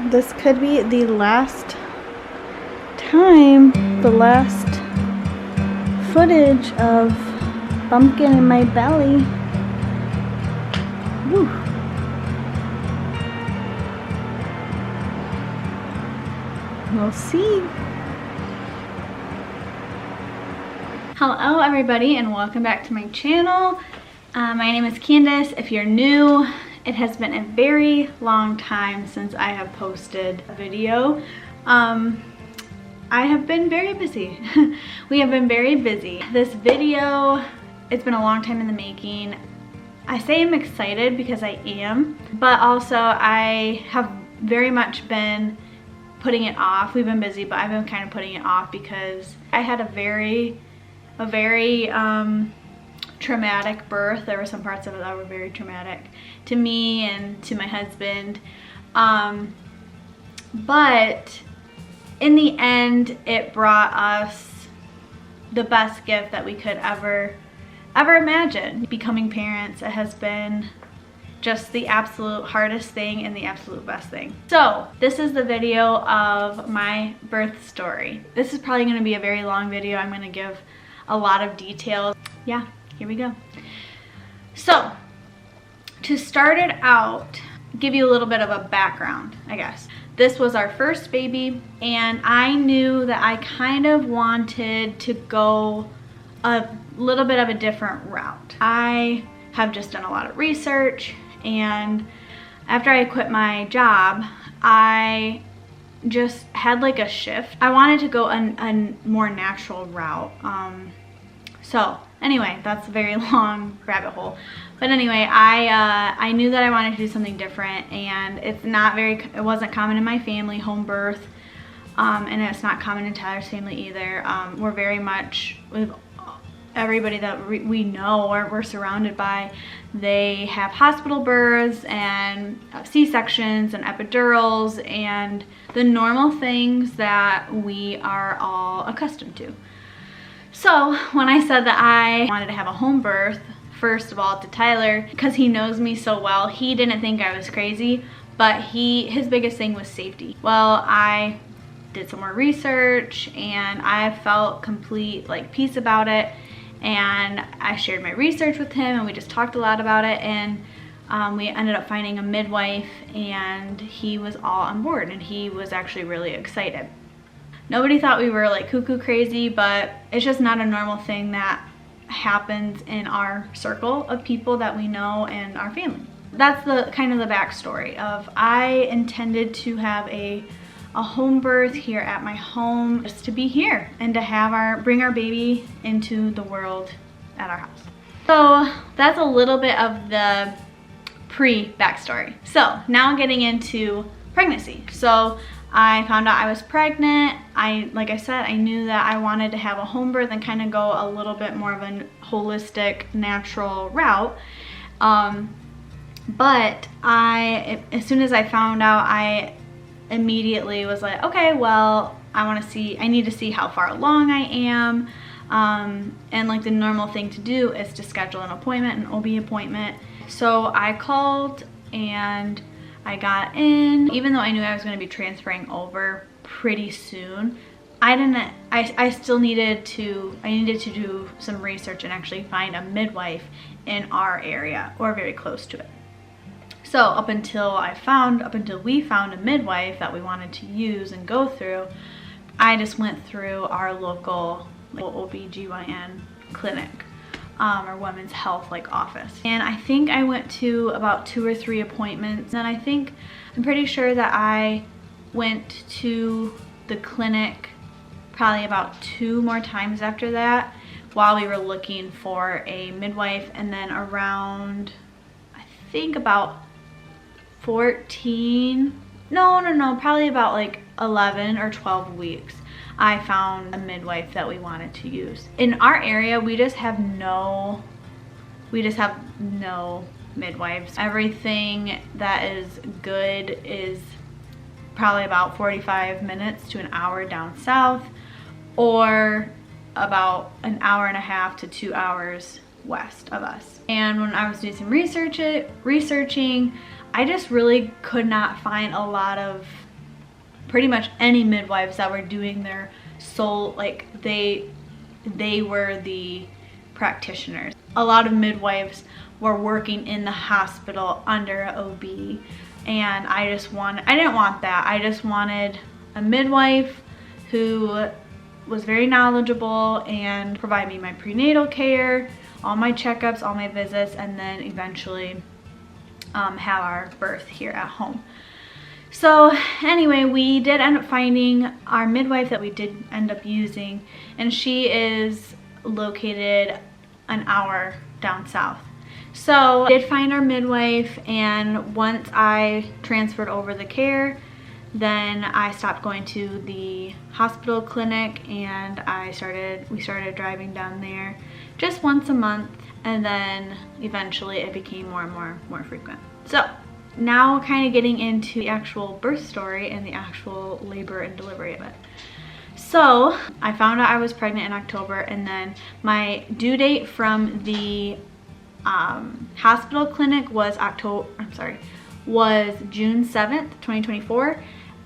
this could be the last time, the last footage of Bumpkin in my belly. Woo. We'll see. Hello everybody and welcome back to my channel. My name is Candace. If you're new, it has been a very long time since I have posted a video. I have been very busy. We have been very busy. This video, it's been a long time in the making. I say I'm excited because I am, but also I have very much been putting it off. We've been busy, but I've been kind of putting it off because I had a very traumatic birth. There were some parts of it that were very traumatic to me and to my husband. But in the end, it brought us the best gift that we could ever imagine. Becoming parents, it has been just the absolute hardest thing and the absolute best thing. So this is the video of my birth story. This is probably going to be a very long video. I'm going to give a lot of details. Yeah, here we go. So to start it out, give you a little bit of a background, I guess. This was our first baby, and I knew that I kind of wanted to go a little bit of a different route. I have just done a lot of research, and after I quit my job, I just had like a shift. I wanted to go a more natural route. So anyway, that's a very long rabbit hole. But anyway, I knew that I wanted to do something different, and it wasn't common in my family, home birth, and it's not common in Tyler's family either. We're very much, with everybody that we know or we're surrounded by, they have hospital births and C-sections and epidurals and the normal things that we are all accustomed to. So when I said that I wanted to have a home birth, first of all to Tyler, because he knows me so well, he didn't think I was crazy, but his biggest thing was safety. Well, I did some more research and I felt complete peace about it, and I shared my research with him and we just talked a lot about it, and we ended up finding a midwife, and he was all on board and he was actually really excited. Nobody thought we were like cuckoo crazy, but it's just not a normal thing that happens in our circle of people that we know and our family. That's the kind of the backstory of I intended to have a home birth here at my home, just to be here and to bring our baby into the world at our house. So that's a little bit of the pre-backstory. So now getting into pregnancy. So I found out I was pregnant. Like I said, I knew that I wanted to have a home birth and kind of go a little bit more of a holistic, natural route. But as soon as I found out, I immediately was like, okay, well, I need to see how far along I am. And like the normal thing to do is to schedule an appointment, an OB appointment. So I called and I got in. Even though I knew I was going to be transferring over pretty soon, I still needed to do some research and actually find a midwife in our area or very close to it. So up until we found a midwife that we wanted to use and go through, I just went through our local OB/GYN clinic. Or women's health office, and I think I went to about 2 or 3 appointments, and I'm pretty sure that I went to the clinic probably about 2 more times after that while we were looking for a midwife. And then around, I think about 14, probably about 11 or 12 weeks, I found a midwife that we wanted to use. In our area, we just have no midwives. Everything that is good is probably about 45 minutes to an hour down south, or about an hour and a half to 2 hours west of us. And when I was doing some researching, I just really could not find a lot of pretty much any midwives that were doing their sole, like they were the practitioners. A lot of midwives were working in the hospital under an OB, and I didn't want that. I just wanted a midwife who was very knowledgeable and provide me my prenatal care, all my checkups, all my visits, and then eventually have our birth here at home. So anyway, we did end up finding our midwife that we did end up using, and she is located an hour down south. So I did find our midwife, and once I transferred over the care, then I stopped going to the hospital clinic, and we started driving down there just once a month, and then eventually it became more and more frequent. So now kind of getting into the actual birth story and the actual labor and delivery of it. So I found out I was pregnant in October, and then my due date from the hospital clinic was June 7th, 2024.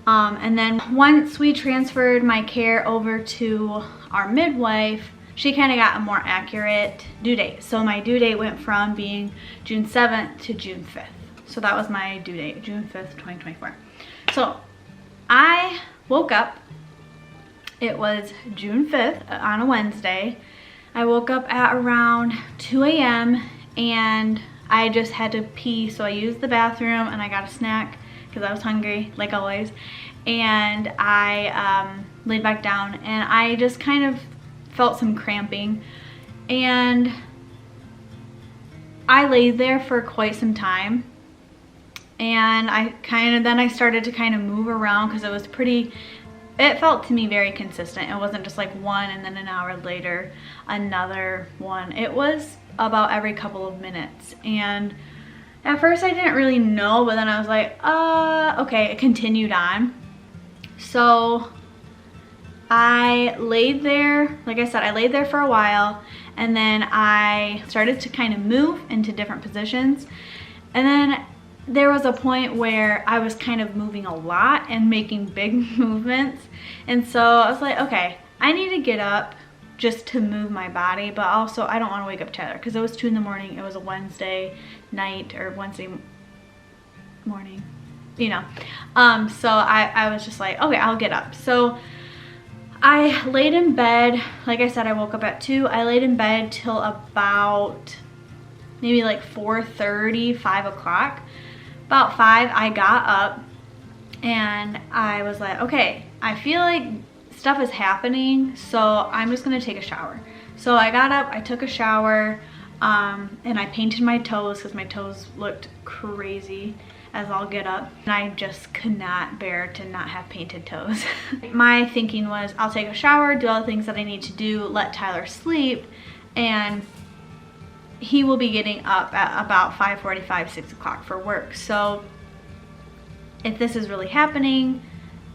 And then once we transferred my care over to our midwife, she kind of got a more accurate due date. So my due date went from being June 7th to June 5th. So that was my due date, June 5th, 2024. So I woke up, it was June 5th on a Wednesday. I woke up at around 2 a.m. and I just had to pee. So I used the bathroom and I got a snack because I was hungry, like always. And I laid back down, and I just kind of felt some cramping. And I laid there for quite some time. And then I started to kind of move around because it felt to me very consistent. It wasn't just like one and then an hour later another one. It was about every couple of minutes. And at first I didn't really know, but then I was like, okay, it continued on. So I laid there, like I said, I laid there for a while, and then I started to kind of move into different positions. And then there was a point where I was kind of moving a lot and making big movements. And so I was like, okay, I need to get up just to move my body, but also I don't want to wake up Tyler because it was 2 in the morning. It was a Wednesday night or Wednesday morning, you know. So I was just like, okay, I'll get up. So I laid in bed. Like I said, I woke up at 2. I laid in bed till about maybe like 4:30, 5 o'clock. About 5, I got up and I was like, okay, I feel like stuff is happening, so I'm just gonna take a shower. So I got up, I took a shower, and I painted my toes because my toes looked crazy as I'll get up. And I just could not bear to not have painted toes. My thinking was, I'll take a shower, do all the things that I need to do, let Tyler sleep, and he will be getting up at about 5:45, 6 o'clock for work. So if this is really happening,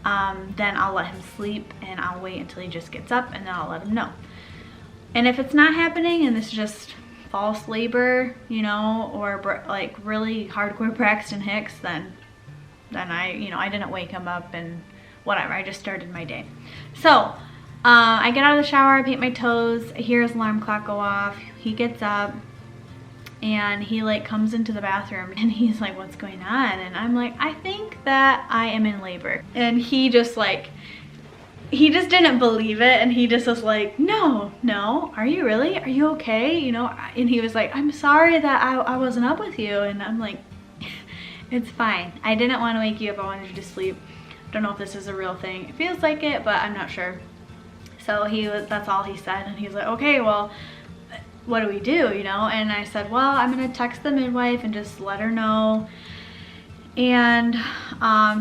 then I'll let him sleep and I'll wait until he just gets up, and then I'll let him know. And if it's not happening and this is just false labor, you know, or like really hardcore Braxton Hicks, then I didn't wake him up and whatever, I just started my day. So I get out of the shower, I paint my toes, I hear his alarm clock go off, he gets up, and he like comes into the bathroom and he's like, what's going on? And I'm like, I think that I am in labor. And he just didn't believe it, and he just was like, no, are you really? Are you okay? You know, and he was like, I'm sorry that I wasn't up with you. And I'm like, it's fine. I didn't want to wake you up, I wanted you to sleep. Don't know if this is a real thing. It feels like it, but I'm not sure. So that's all he said, and he's like, okay, well, what do we do, you know? And I said, well, I'm gonna text the midwife and just let her know. And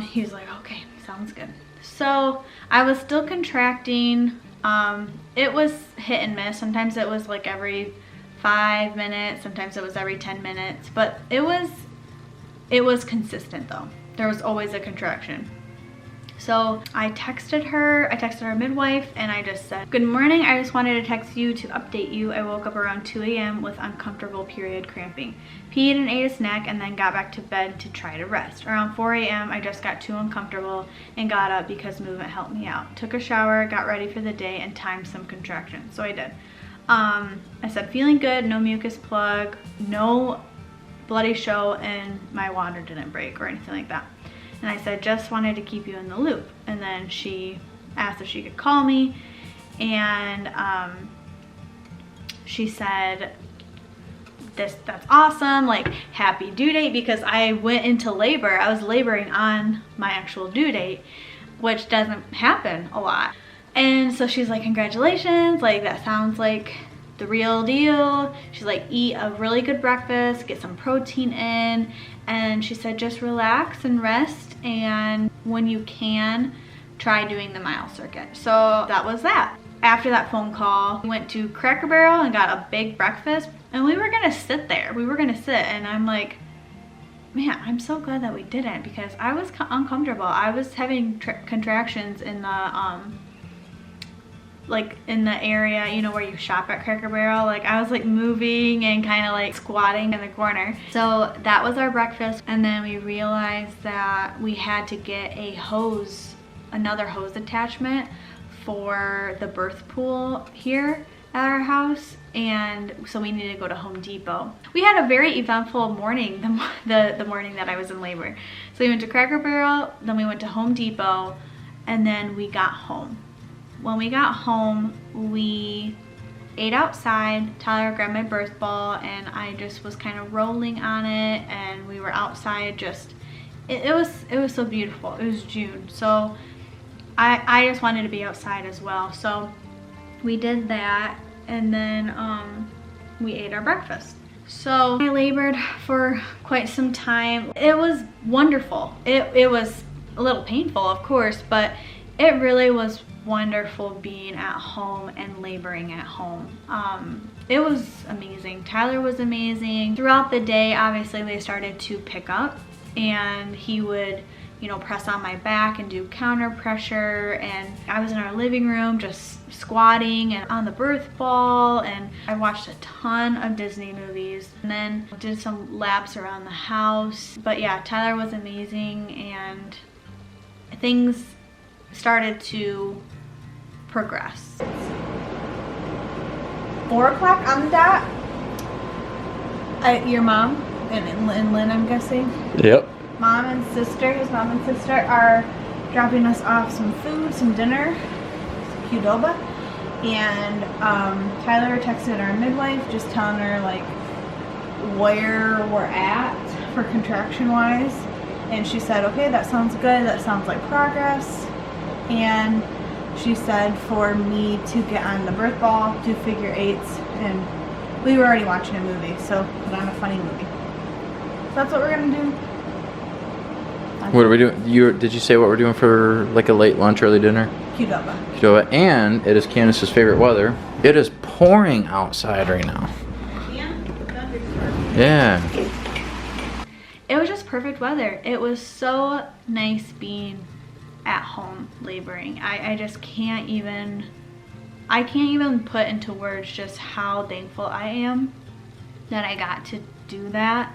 he was like, okay, sounds good. So I was still contracting. It was hit and miss. Sometimes it was like every 5 minutes, sometimes it was every 10 minutes, but it was consistent though. There was always a contraction. So I texted our midwife, and I just said, "Good morning, I just wanted to text you to update you. I woke up around 2 a.m. with uncomfortable period cramping. Peed and ate a snack and then got back to bed to try to rest. Around 4 a.m. I just got too uncomfortable and got up because movement helped me out. Took a shower, got ready for the day, and timed some contractions." So I did. I said, "Feeling good, no mucus plug, no bloody show, and my water didn't break or anything like that." And I said, "Just wanted to keep you in the loop." And then she asked if she could call me, and she said, that's awesome, like, happy due date, because I went into labor. I was laboring on my actual due date, which doesn't happen a lot. And so she's like, "Congratulations, like, that sounds like the real deal." She's like, "Eat a really good breakfast, get some protein in." And she said, "Just relax and rest, and when you can, try doing the mile circuit." So that was that. After that phone call, we went to Cracker Barrel and got a big breakfast, and we were gonna sit there. And I'm like, man, I'm so glad that we didn't, because I was uncomfortable. I was having contractions in the like in the area, you know, where you shop at Cracker Barrel. Like, I was like moving and kind of like squatting in the corner. So that was our breakfast, and then we realized that we had to get another hose attachment for the birth pool here at our house, and so we needed to go to Home Depot. We had a very eventful morning, the morning that I was in labor. So we went to Cracker Barrel, then we went to Home Depot, and then we got home. When we got home, we ate outside. Tyler grabbed my birth ball, and I just was kind of rolling on it, and we were outside. Just it was so beautiful. It was June, so I just wanted to be outside as well. So we did that, and then we ate our breakfast. So I labored for quite some time. It was wonderful. It was a little painful, of course, but it really was wonderful being at home and laboring at home. It was amazing. Tyler was amazing. Throughout the day, obviously, they started to pick up, and he would, you know, press on my back and do counter pressure, and I was in our living room just squatting and on the birth ball, and I watched a ton of Disney movies, and then did some laps around the house. But yeah, Tyler was amazing, and things started to progress. 4 o'clock on the dot. Your mom and Lynn, I'm guessing? Yep. His mom and sister are dropping us off some food, some dinner, some Qdoba, and Tyler texted our midwife just telling her like where we're at for contraction wise, and she said, "Okay, that sounds good, that sounds like progress." And she said for me to get on the birth ball, do figure eights, and we were already watching a movie, so put on a funny movie. So that's what we're gonna do. What are we doing? Did you say what we're doing for like a late lunch, early dinner? Qdoba. And it is Candace's favorite weather. It is pouring outside right now. Yeah. It was just perfect weather. It was so nice being at home laboring. I just can't even put into words just how thankful I am that I got to do that,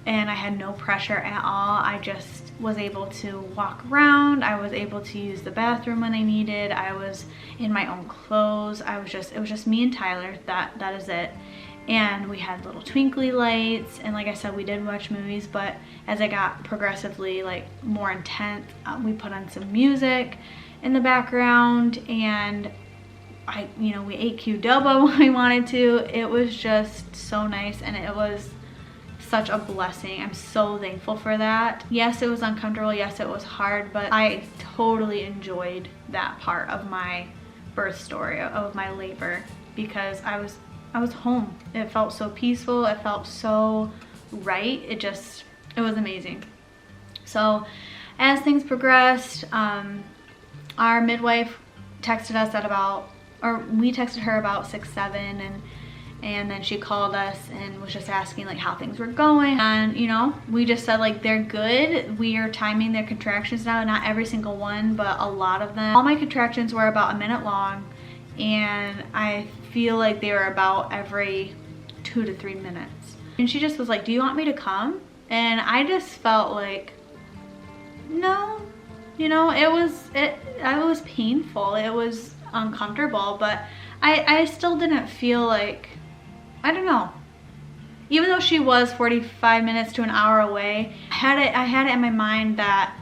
and I had no pressure at all. I just was able to walk around. I was able to use the bathroom when I needed. I was in my own clothes. It was just me and Tyler. That is it. And we had little twinkly lights, and like I said, we did watch movies, but as it got progressively like more intense, we put on some music in the background, and we ate Qdoba when we wanted to. It was just so nice, and it was such a blessing. I'm so thankful for that. Yes, it was uncomfortable. Yes, it was hard, but I totally enjoyed that part of my birth story, of my labor, because I was home. It felt so peaceful. It felt so right. It was amazing. So as things progressed, our midwife texted us we texted her about 6, 7, And then she called us and was just asking like how things were going. And you know, we just said like they're good. We are timing their contractions now, not every single one, but a lot of them. All my contractions were about a minute long, and I feel like they were about every 2 to 3 minutes. And she just was like, do you want me to come? And I just felt like, no. You know, it was painful. It was uncomfortable, but I still didn't feel like, I don't know. Even though she was 45 minutes to an hour away, I had it in my mind that,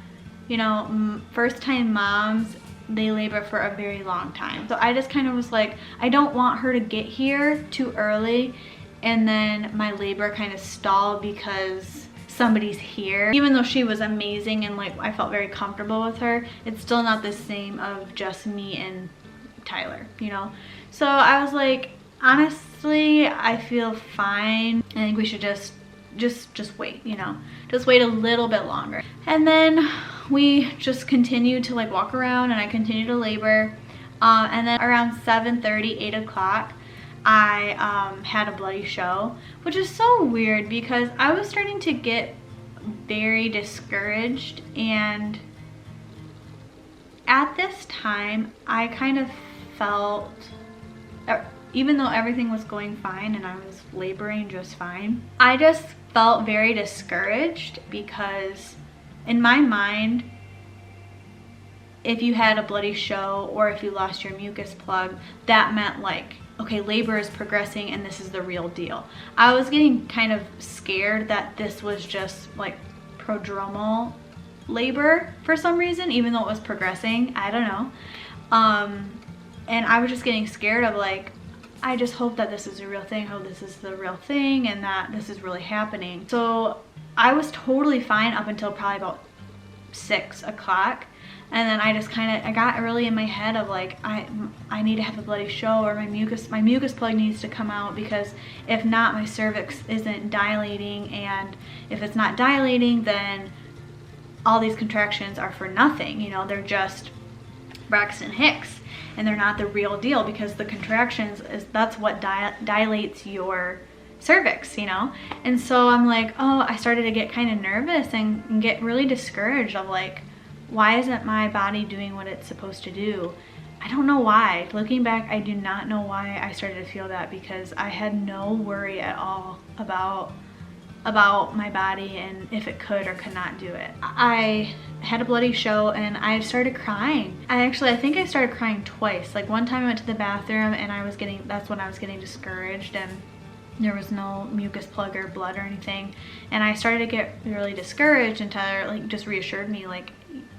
you know, first time moms, they labor for a very long time. So I just kind of was like, I don't want her to get here too early and then my labor kind of stall because somebody's here. Even though she was amazing and like I felt very comfortable with her, it's still not the same of just me and Tyler, you know? So I was like, honestly, I feel fine. I think we should just wait, you know, just wait a little bit longer. And then we just continued to like walk around and I continued to labor. And then around 7:30, 8 o'clock, I had a bloody show, which is so weird because I was starting to get very discouraged. And at this time, I kind of felt, even though everything was going fine and I was laboring just fine, I just felt very discouraged because in my mind, if you had a bloody show or if you lost your mucus plug, that meant like, okay, labor is progressing and this is the real deal. I was getting kind of scared that this was just like prodromal labor for some reason, even though it was progressing. I don't know. And I was just getting scared of like, I just hope that this is a real thing, hope this is the real thing and that this is really happening. So I was totally fine up until probably about 6 o'clock. And then I just kind of, I got really in my head of like, I need to have a bloody show or my mucus plug needs to come out because if not, my cervix isn't dilating. And if it's not dilating, then all these contractions are for nothing. You know, they're just Braxton Hicks and they're not the real deal because the contractions that's what dilates your cervix, you know? And so I'm like, oh, I started to get kind of nervous and get really discouraged of like, why isn't my body doing what it's supposed to do? I don't know why. Looking back, I do not know why I started to feel that because I had no worry at all about my body and if it could or could not do it. I had a bloody show and I started crying. I think I started crying twice. Like one time I went to the bathroom and that's when I was getting discouraged and there was no mucus plug or blood or anything. And I started to get really discouraged and Tyler like just reassured me like,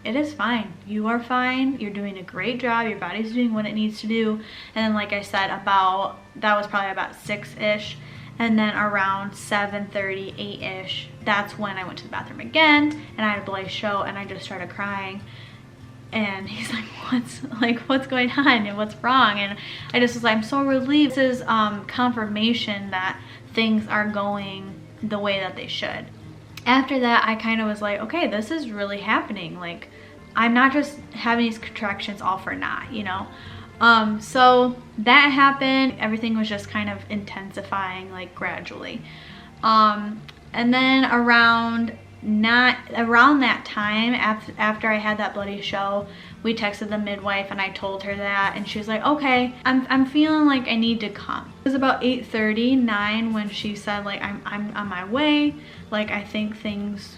it is fine. You are fine. You're doing a great job. Your body's doing what it needs to do. And then like I said, that was probably about 6-ish. And then around 7:30, 8-ish, that's when I went to the bathroom again and I had a bloody show and I just started crying. And he's like, what's going on and what's wrong? And I just was like, I'm so relieved. This is confirmation that things are going the way that they should. After that, I kind of was like, okay, this is really happening. Like, I'm not just having these contractions all for naught, you know? So that happened. Everything was just kind of intensifying like gradually. And then around that time, after I had that bloody show, we texted the midwife and I told her that and she was like, okay, I'm feeling like I need to come. It was about 8:30, 9 when she said like, I'm on my way. Like, I think things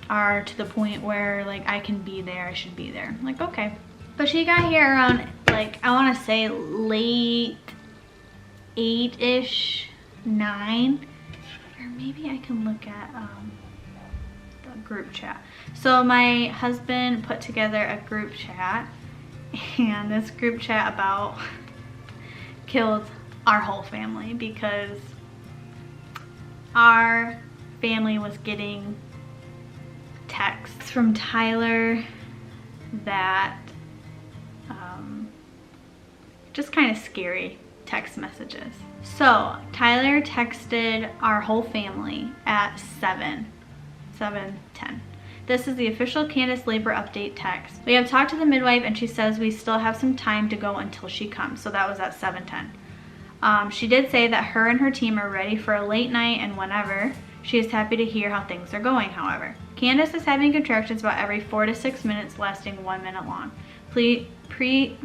are to the point where like I can be there, I should be there. I'm like, okay. But she got here around like, I want to say late 8-ish, 9. Or maybe I can look at the group chat. So my husband put together a group chat and this group chat about killed our whole family because our family was getting texts from Tyler that just kind of scary text messages. So Tyler texted our whole family at 7:10. This is the official Candace labor update text. We have talked to the midwife and she says we still have some time to go until she comes. So that was at 7:10. She did say that her and her team are ready for a late night and whenever. She is happy to hear how things are going, however. Candace is having contractions about every 4 to 6 minutes, lasting 1 minute long. Please pray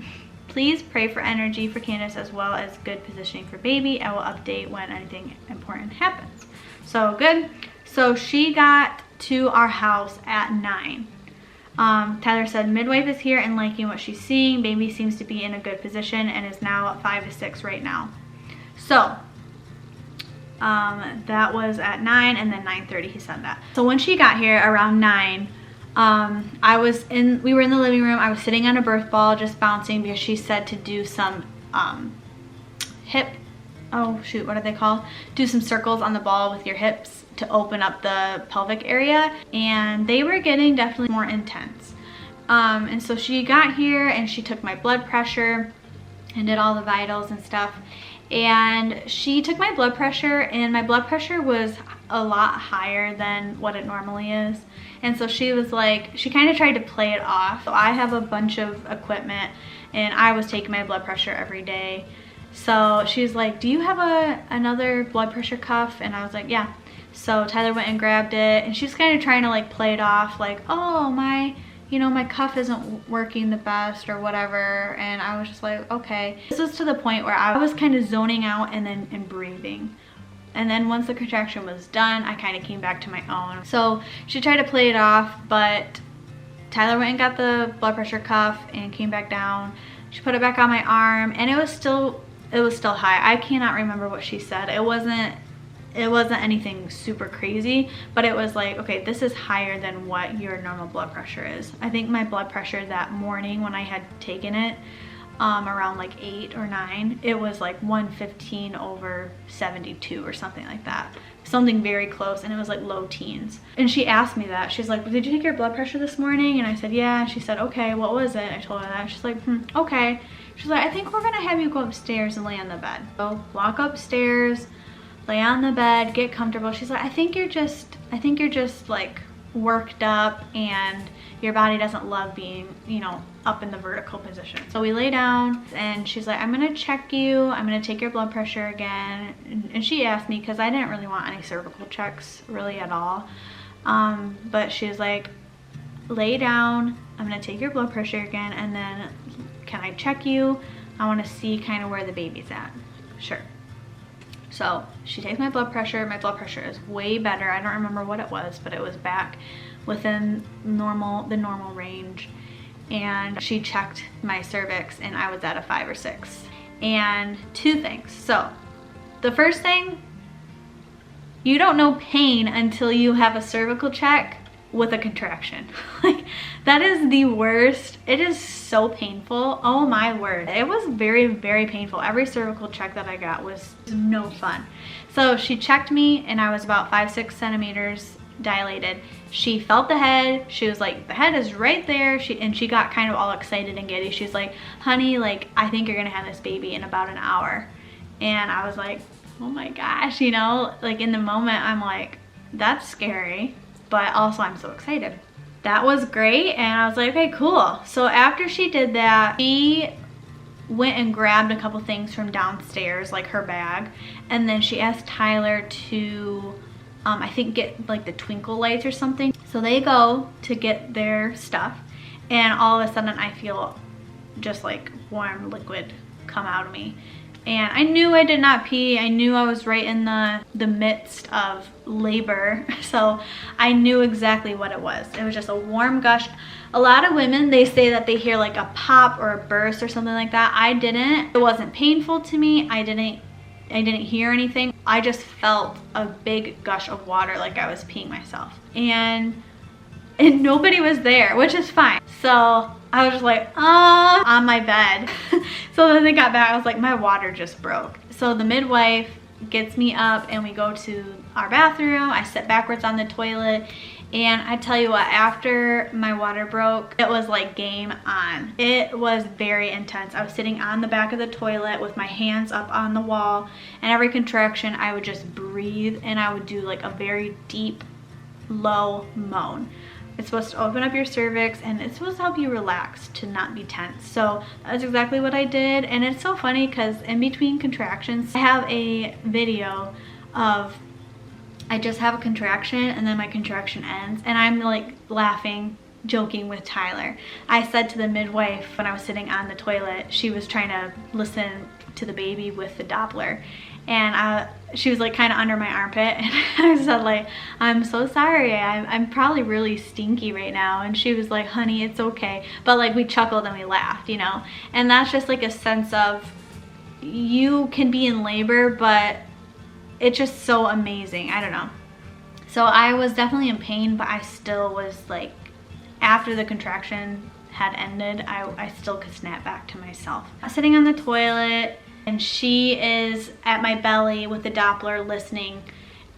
for energy for Candace as well as good positioning for baby. I will update when anything important happens. So good. So she got to our house at 9. Tyler said midwife is here and liking what she's seeing. Baby seems to be in a good position and is now at 5 to 6 right now. So that was at 9, and then 9:30 he said that. So when she got here around 9, we were in the living room. I was sitting on a birth ball just bouncing because she said to do some hip, oh shoot, what are they called? Do some circles on the ball with your hips to open up the pelvic area, and they were getting definitely more intense. And so she got here and she took my blood pressure and did all the vitals and stuff. And she took my blood pressure, and my blood pressure was a lot higher than what it normally is. And so she was like, she kind of tried to play it off. So I have a bunch of equipment and I was taking my blood pressure every day. So she's like, do you have another blood pressure cuff? And I was like, yeah. So Tyler went and grabbed it, and she's kind of trying to like play it off like, oh, my cuff isn't working the best or whatever. And I was just like, okay. This was to the point where I was kind of zoning out and breathing. And then once the contraction was done, I kind of came back to my own. So she tried to play it off, but Tyler went and got the blood pressure cuff and came back down. She put it back on my arm, and it was still high. I cannot remember what she said. It wasn't anything super crazy, but it was like, okay, this is higher than what your normal blood pressure is. I think my blood pressure that morning when I had taken it, around like 8 or 9, it was like 115/72 or something like that. Something very close, and it was like low teens. And she asked me that. She's like, did you take your blood pressure this morning? And I said, yeah. She said, okay, what was it? I told her that. She's like, okay. She's like, I think we're gonna have you go upstairs and lay on the bed. So walk upstairs, lay on the bed, get comfortable. She's like, I think you're just like worked up, and your body doesn't love being, up in the vertical position. So we lay down, and she's like, I'm gonna check you. I'm gonna take your blood pressure again. And she asked me, because I didn't really want any cervical checks really at all. But she was like, lay down. I'm gonna take your blood pressure again, and then can I check you? I wanna see kind of where the baby's at. Sure. So she takes my blood pressure. My blood pressure is way better. I don't remember what it was, but it was back within the normal range. And she checked my cervix, and I was at a 5 or 6. And 2 things. So the first thing, you don't know pain until you have a cervical check with a contraction. Like, that is the worst. It is so painful. Oh my word. It was very, very painful. Every cervical check that I got was no fun. So she checked me, and I was about 5-6 centimeters dilated. She felt the head. She was like, the head is right there. She got kind of all excited and giddy. She's like, honey, like, I think you're gonna have this baby in about an hour. And I was like, oh my gosh, like in the moment I'm like, that's scary, but also I'm so excited. That was great. And I was like, okay, cool. So after she did that, she went and grabbed a couple things from downstairs, like her bag, and then she asked Tyler to I think get like the twinkle lights or something. So they go to get their stuff, and all of a sudden I feel just like warm liquid come out of me. And I knew I did not pee. I knew I was right in the midst of labor. So I knew exactly what it was. It was just a warm gush. A lot of women, they say that they hear like a pop or a burst or something like that. I didn't. It wasn't painful to me. I didn't hear anything. I just felt a big gush of water like I was peeing myself. And nobody was there, which is fine. So I was just like, on my bed. So then they got back, I was like, my water just broke. So the midwife gets me up, and we go to our bathroom. I sit backwards on the toilet, and I tell you what, after my water broke, it was like game on. It was very intense. I was sitting on the back of the toilet with my hands up on the wall, and every contraction I would just breathe, and I would do like a very deep, low moan. It's supposed to open up your cervix, and it's supposed to help you relax, to not be tense. So that's exactly what I did. And it's so funny because in between contractions, I have a video of I just have a contraction and then my contraction ends, and I'm like laughing, joking with Tyler. I said to the midwife when I was sitting on the toilet, she was trying to listen to the baby with the Doppler, and she was like kind of under my armpit, and I said like, I'm so sorry, I'm probably really stinky right now. And she was like, honey, it's okay. But like we chuckled and we laughed, you know. And that's just like a sense of, you can be in labor, but it's just so amazing. I don't know. So I was definitely in pain, but I still was like, after the contraction had ended, I still could snap back to myself. I was sitting on the toilet, and she is at my belly with the Doppler listening,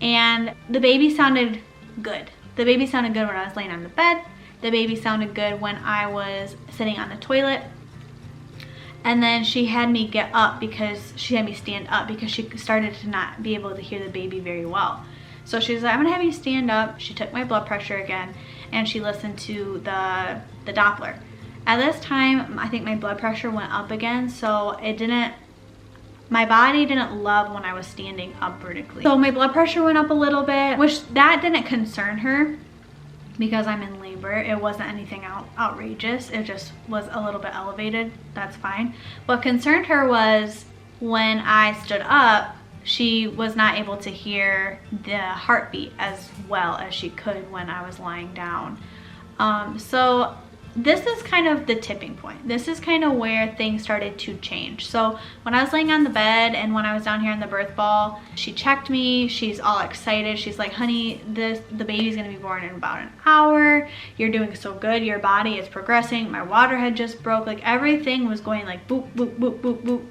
and the baby sounded good. The baby sounded good when I was laying on the bed. The baby sounded good when I was sitting on the toilet. And then she had me get up, because she had me stand up because she started to not be able to hear the baby very well. So she was like, I'm gonna have you stand up. She took my blood pressure again, and she listened to the Doppler. At this time, I think my blood pressure went up again, so my body didn't love when I was standing up vertically. So my blood pressure went up a little bit, which that didn't concern her because I'm in labor. It wasn't anything outrageous. It just was a little bit elevated. That's fine. What concerned her was when I stood up, she was not able to hear the heartbeat as well as she could when I was lying down. So this is kind of the tipping point. This is kind of where things started to change. So when I was laying on the bed and when I was down here in the birth ball, she checked me. She's all excited. She's like, honey, the baby's gonna be born in about an hour. You're doing so good. Your body is progressing. My water had just broke. Like everything was going like boop, boop, boop, boop, boop.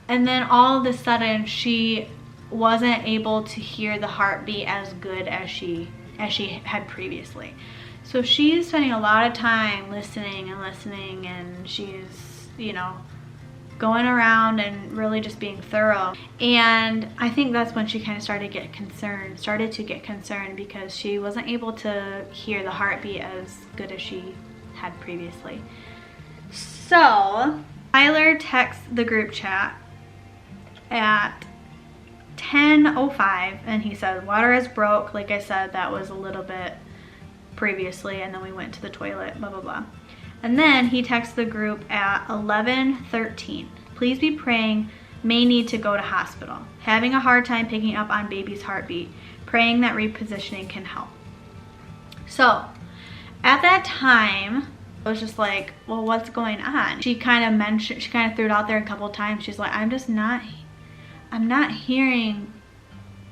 And then all of a sudden she wasn't able to hear the heartbeat as good as she had previously. So she's spending a lot of time listening, and she's, you know, going around and really just being thorough. And I think that's when she kind of started to get concerned because she wasn't able to hear the heartbeat as good as she had previously. So Tyler texts the group chat at 10:05, and he said water has broke. Like I said, that was a little bit previously, and then we went to the toilet, blah blah blah. And then he texts the group at 11:13. Please be praying, may need to go to hospital. Having a hard time picking up on baby's heartbeat. Praying that repositioning can help. So at that time, I was just like, well, what's going on? She kind of threw it out there a couple times. She's like, I'm not hearing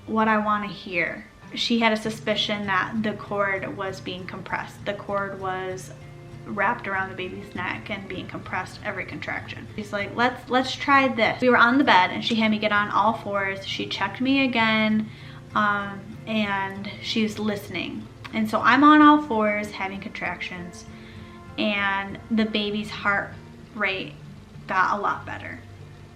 what I want to hear. She had a suspicion that the cord was being compressed. The cord was wrapped around the baby's neck and being compressed every contraction. She's like, let's try this. We were on the bed and she had me get on all fours. She checked me again, and she's listening. And so I'm on all fours having contractions, and the baby's heart rate got a lot better.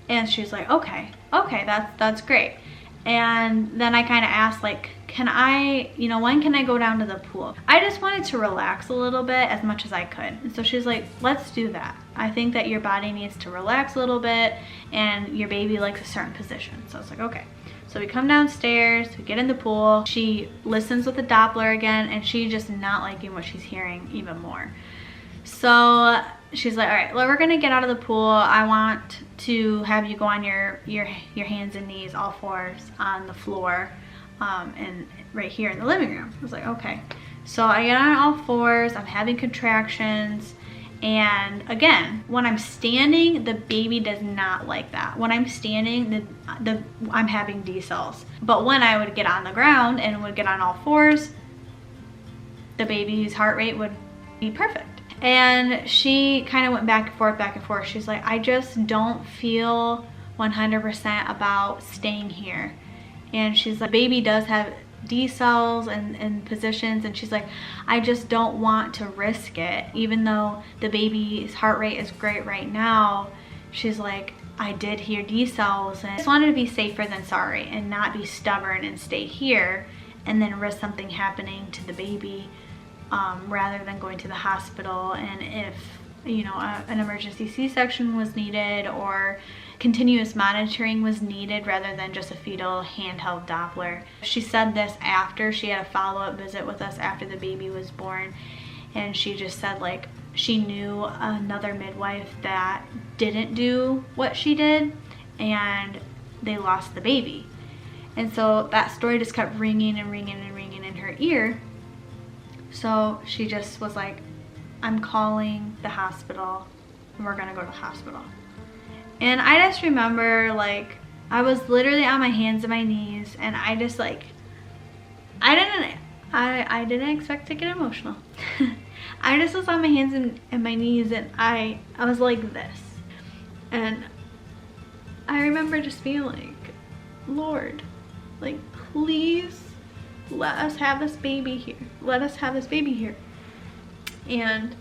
And she's like, okay, that's great. And then I kind of asked, like, when can I go down to the pool? I just wanted to relax a little bit as much as I could. And so she's like, let's do that. I think that your body needs to relax a little bit, and your baby likes a certain position. So I was like, okay. So we come downstairs, we get in the pool. She listens with the Doppler again, and she's just not liking what she's hearing even more. So she's like, all right, well, we're gonna get out of the pool. I want to have you go on your hands and knees, all fours, on the floor, and right here in the living room. I was like, okay. So I get on all fours, I'm having contractions, and again, when I'm standing, the baby does not like that. When I'm standing, I'm having decels. But when I would get on the ground and would get on all fours, the baby's heart rate would be perfect. And she kind of went back and forth. She's like, I just don't feel 100% about staying here. And she's like, baby does have decels and positions, and she's like, I just don't want to risk it. Even though the baby's heart rate is great right now, she's like, I did hear decels, and I just wanted to be safer than sorry and not be stubborn and stay here and then risk something happening to the baby rather than going to the hospital, and if, you know, an emergency C-section was needed or continuous monitoring was needed rather than just a fetal handheld Doppler. She said this after she had a follow-up visit with us after the baby was born, and she just said, like, she knew another midwife that didn't do what she did and they lost the baby. And so that story just kept ringing and ringing and ringing in her ear. So she just was like, I'm calling the hospital and we're gonna go to the hospital. And I just remember, like, I was literally on my hands and my knees, and I just, like, I didn't expect to get emotional. I just was on my hands and my knees, and I was like this. And I remember just being like, Lord, like, please let us have this baby here. Let us have this baby here. And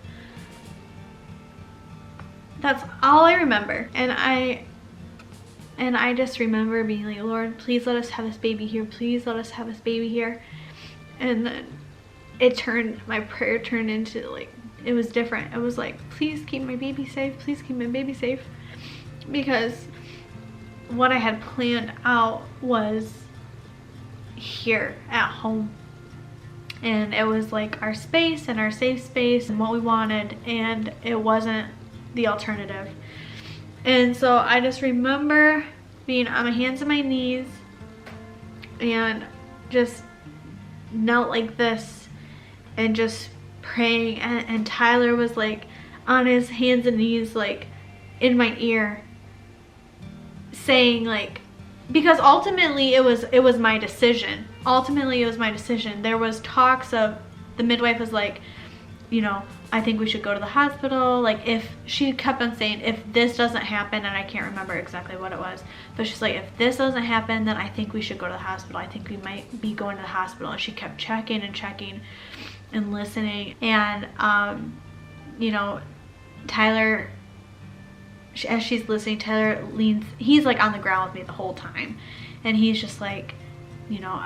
that's all I remember. And I just remember being like, Lord, please let us have this baby here. Please let us have this baby here. And then my prayer turned into, like, it was different. It was like, please keep my baby safe. Please keep my baby safe. Because what I had planned out was here at home. And it was like our space and our safe space and what we wanted, and it wasn't the alternative. And so I just remember being on my hands and my knees and just knelt like this and just praying, and Tyler was like on his hands and knees, like in my ear, saying, like, because ultimately it was my decision. Ultimately it was my decision. There was talks of, the midwife was like, you know, I think we should go to the hospital. Like, if she kept on saying, if this doesn't happen, and I can't remember exactly what it was, but she's like, if this doesn't happen, then I think we should go to the hospital. I think we might be going to the hospital. And she kept checking and checking and listening. And you know, Tyler, as she's listening, Tyler leans, he's like on the ground with me the whole time, and he's just like, you know,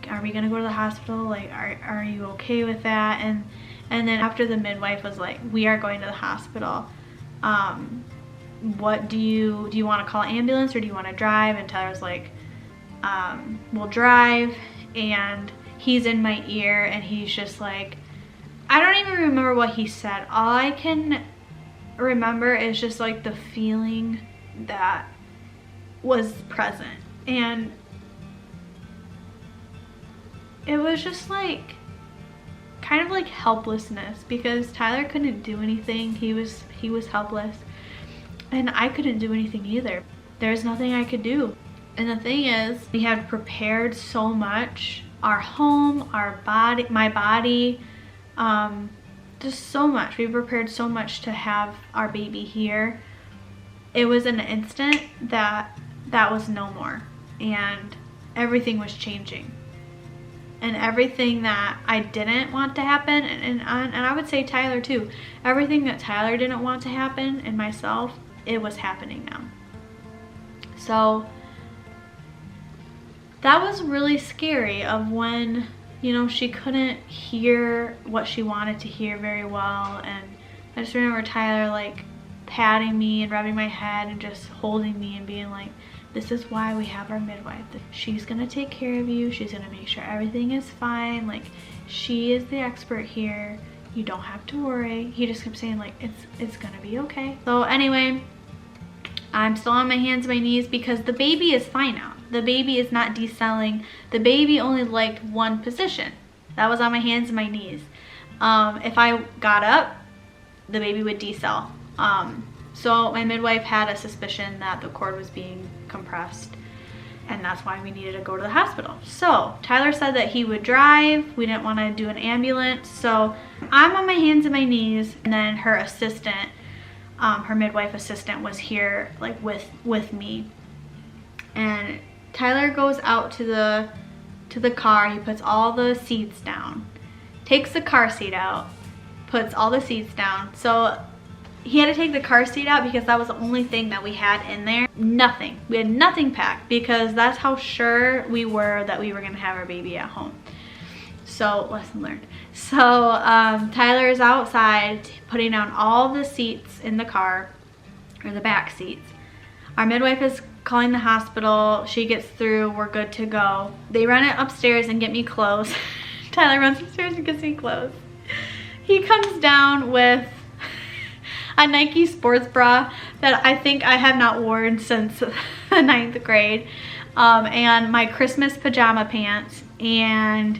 are we gonna go to the hospital? Like, are you okay with that? And then after the midwife was like, we are going to the hospital. What do you want to call an ambulance, or do you want to drive? And Tyler's like, we'll drive. And he's in my ear, and he's just like, I don't even remember what he said. All I can remember is just like the feeling that was present. And it was just like kind of like helplessness, because Tyler couldn't do anything. He was helpless, and I couldn't do anything either. There's nothing I could do. And the thing is, we had prepared so much, our home, our body, my body, just so much. We prepared so much to have our baby here. It was an instant that was no more, and everything was changing. And everything that I didn't want to happen, and I would say Tyler too, everything that Tyler didn't want to happen, and myself, it was happening now. So that was really scary, of when, you know, she couldn't hear what she wanted to hear very well. And I just remember Tyler like patting me and rubbing my head and just holding me and being like, this is why we have our midwife. She's gonna take care of you. She's gonna make sure everything is fine. Like, she is the expert here. You don't have to worry. He just kept saying, like, it's gonna be okay. So anyway, I'm still on my hands and my knees because the baby is fine now. The baby is not decelling. The baby only liked one position. That was on my hands and my knees. If I got up, the baby would decel. So my midwife had a suspicion that the cord was being compressed, and that's why we needed to go to the hospital. So Tyler said that he would drive. We didn't want to do an ambulance. So I'm on my hands and my knees, and then her assistant, her midwife assistant, was here like with me. And Tyler goes out to the car. He puts all the seats down, takes the car seat out, puts all the seats down. So he had to take the car seat out because that was the only thing that we had in there. Nothing. We had nothing packed because that's how sure we were that we were going to have our baby at home. So, lesson learned. So, Tyler is outside putting down all the seats in the car, or the back seats. Our midwife is calling the hospital. She gets through. We're good to go. They run it upstairs and get me clothes. Tyler runs upstairs and gets me clothes. He comes down with a Nike sports bra that I think I have not worn since the 9th grade, and my Christmas pajama pants, and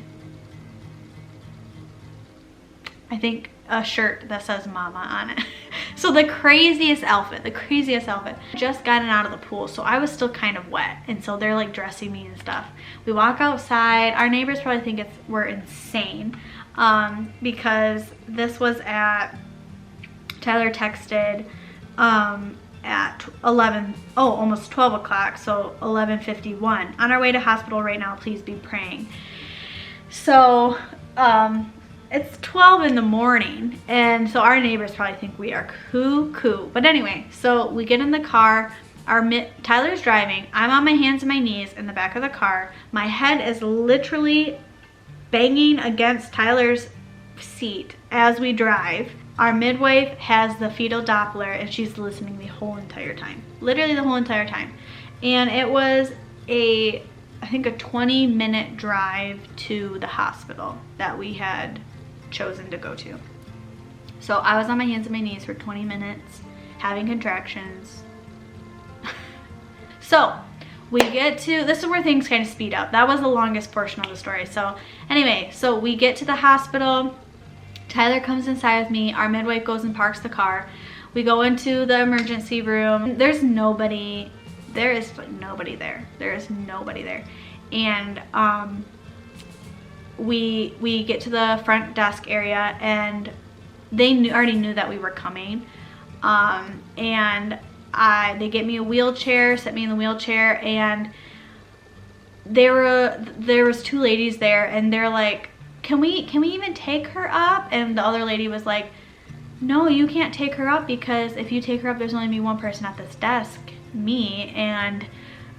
I think a shirt that says mama on it. So the craziest outfit. Just gotten out of the pool, so I was still kind of wet, and so they're like dressing me and stuff. We walk outside. Our neighbors probably think we're insane, because this was at, Tyler texted at almost 12 o'clock, so 11:51. On our way to hospital right now, please be praying. So it's 12 in the morning, and so our neighbors probably think we are cuckoo. But anyway, so we get in the car. Tyler's driving. I'm on my hands and my knees in the back of the car. My head is literally banging against Tyler's seat as we drive. Our midwife has the fetal Doppler, and she's listening the whole entire time. Literally the whole entire time. And it was I think a 20-minute drive to the hospital that we had chosen to go to. So I was on my hands and my knees for 20 minutes, having contractions. So we get to, this is where things kind of speed up. That was the longest portion of the story. So anyway, so we get to the hospital. Tyler comes inside with me. Our midwife goes and parks the car. We go into the emergency room. There's nobody. There is nobody there. There is nobody there. And we get to the front desk area, and they already knew that we were coming. And they get me a wheelchair, set me in the wheelchair, and there was two ladies there, and they're like, can we even take her up? And the other lady was like, no, you can't take her up, because if you take her up, there's only me one person at this desk, me, and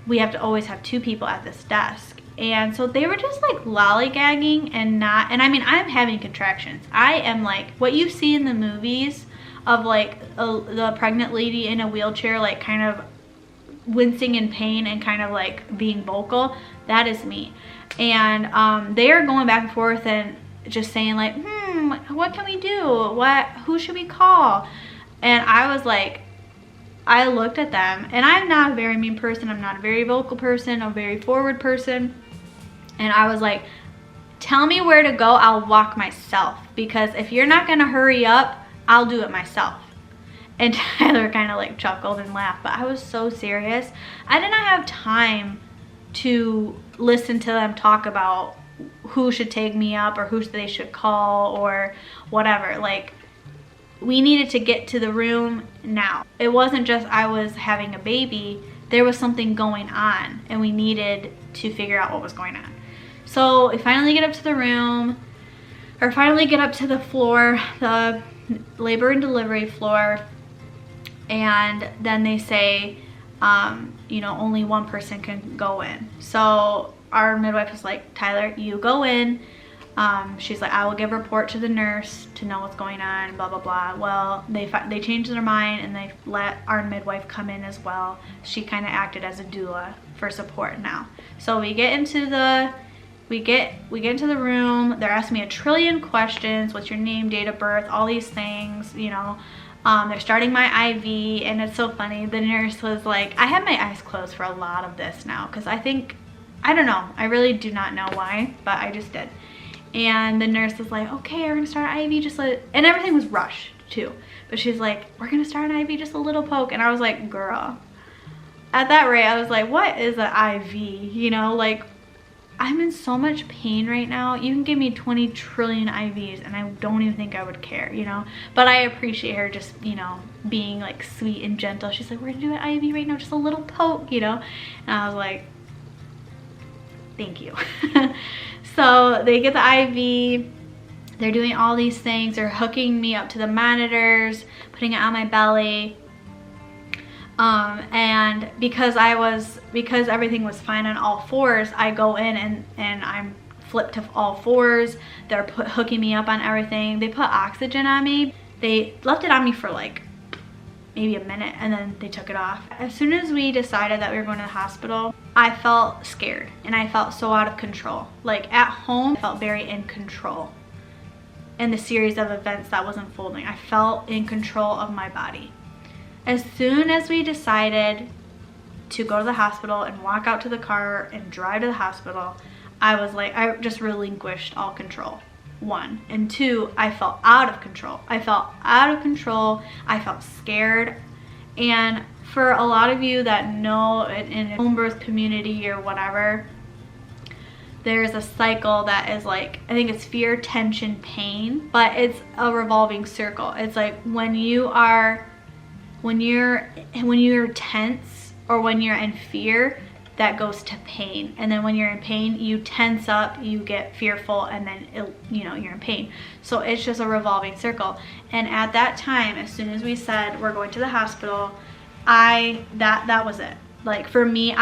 we have to always have two people at this desk. And so they were just like lollygagging and I mean, I'm having contractions. I am like what you see in the movies of like the pregnant lady in a wheelchair, like kind of wincing in pain and kind of like being vocal. That is me. And they are going back and forth and just saying like, what can we do? Who should we call? And I was like, I looked at them, and I'm not a very mean person. I'm not a very vocal person, a very forward person. And I was like, tell me where to go. I'll walk myself, because if you're not gonna hurry up, I'll do it myself. And Tyler kind of like chuckled and laughed, but I was so serious. I did not have time to listen to them talk about who should take me up or who they should call or whatever. Like, we needed to get to the room now. It wasn't just I was having a baby. There was something going on, and we needed to figure out what was going on. So we finally get up to the room, or finally get up to the floor, the labor and delivery floor, and then they say, you know, only one person can go in. So our midwife was like, Tyler, you go in. She's like, I will give a report to the nurse to know what's going on, blah, blah, blah. Well, they changed their mind, and they let our midwife come in as well. She kind of acted as a doula for support now. So we get into the room. They're asking me a trillion questions. What's your name, date of birth, all these things, you know. They're starting my IV, and it's so funny. The nurse was like, I had my eyes closed for a lot of this now, because I don't know. I really do not know why, but I just did. And the nurse was like, okay, we're gonna start an IV, and everything was rushed too. But she's like, we're gonna start an IV, just a little poke. And I was like, girl, at that rate, I was like, what is an IV? You know, like, I'm in so much pain right now. You can give me 20 trillion IVs and I don't even think I would care, you know? But I appreciate her just, you know, being like sweet and gentle. She's like, we're gonna do an IV right now, just a little poke, you know? And I was like, thank you. So they get the IV, they're doing all these things, they're hooking me up to the monitors, putting it on my belly. And because everything was fine on all fours, I go in and I'm flipped to all fours. They're hooking me up on everything. They put oxygen on me. They left it on me for like maybe a minute, and then they took it off. As soon as we decided that we were going to the hospital, I felt scared and I felt so out of control. Like at home, I felt very in control in the series of events that was unfolding. I felt in control of my body. As soon as we decided to go to the hospital and walk out to the car and drive to the hospital, I was like, I just relinquished all control. 1. And 2, I felt out of control. I felt out of control. I felt scared. And for a lot of you that know in a home birth community or whatever, there's a cycle that is like, I think it's fear, tension, pain, but it's a revolving circle. It's like when you're tense or when you're in fear, that goes to pain. And then when you're in pain, you tense up, you get fearful, and then you're in pain. So it's just a revolving circle. And at that time, as soon as we said we're going to the hospital, that was it. Like for me,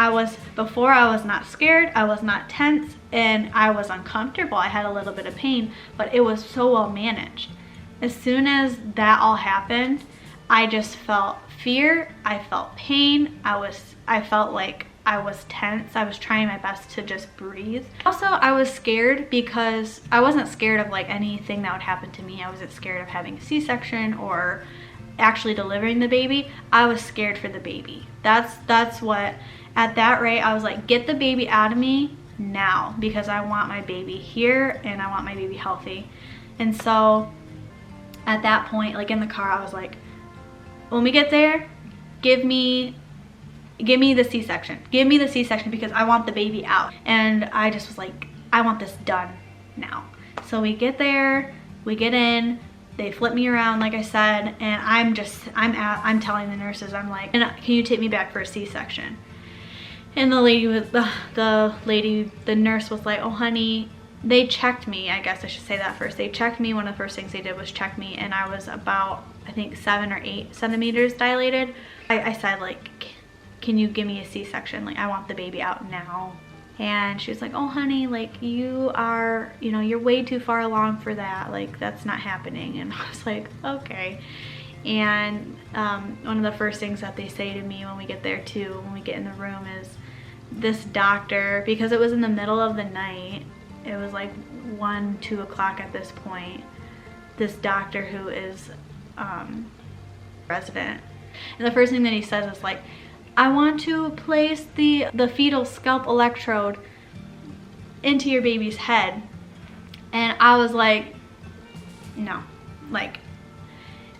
before I was not scared, I was not tense, and I was uncomfortable. I had a little bit of pain, but it was so well managed. As soon as that all happened, I just felt fear, I felt pain, I felt like I was tense. I was trying my best to just breathe. Also, I was scared because I wasn't scared of like anything that would happen to me. I wasn't scared of having a C-section or actually delivering the baby. I was scared for the baby. That's what, at that rate, I was like, get the baby out of me now, because I want my baby here and I want my baby healthy. And so at that point, like in the car, I was like, when we get there, give me the C-section. Give me the C-section because I want the baby out. And I just was like, I want this done now. So we get there, we get in, they flip me around like I said, and I'm telling the nurses, I'm like, can you take me back for a C-section? And the nurse was like, oh honey, they checked me. I guess I should say that first. They checked me. One of the first things they did was check me, and I was about, I think 7 or 8 centimeters dilated. I said like, can you give me a C-section? Like I want the baby out now. And she was like, oh honey, like you are, you're way too far along for that. Like that's not happening. And I was like, okay. And one of the first things that they say to me when we get there too, when we get in the room, is this doctor, because it was in the middle of the night, it was like 1, 2 o'clock at this point, this doctor who is resident. And the first thing that he says is like, I want to place the fetal scalp electrode into your baby's head. And I was like, no. Like,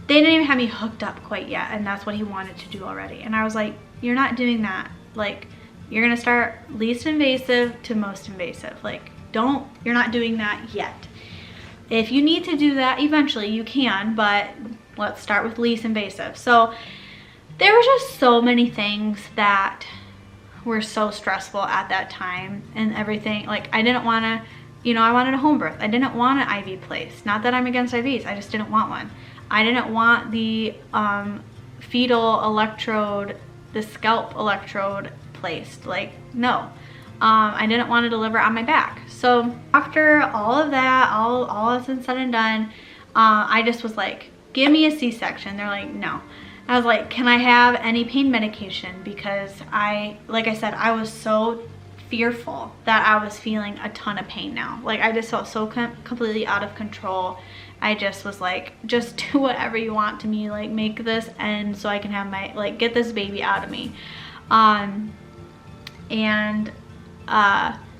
they didn't even have me hooked up quite yet, and that's what he wanted to do already. And I was like, you're not doing that. Like, you're gonna start least invasive to most invasive. Like, you're not doing that yet. If you need to do that, eventually you can, but let's start with least invasive. So there were just so many things that were so stressful at that time and everything. Like I didn't want to, I wanted a home birth. I didn't want an IV placed. Not that I'm against IVs, I just didn't want one. I didn't want the fetal electrode, the scalp electrode placed. Like, no. I didn't want to deliver on my back. So after all of that, all has been said and done, I just was like, give me a C-section. They're like, no. I was like, can I have any pain medication? Because like I said, I was so fearful that I was feeling a ton of pain now. Like I just felt so completely out of control. I just was like, just do whatever you want to me, like make this end so I can have get this baby out of me.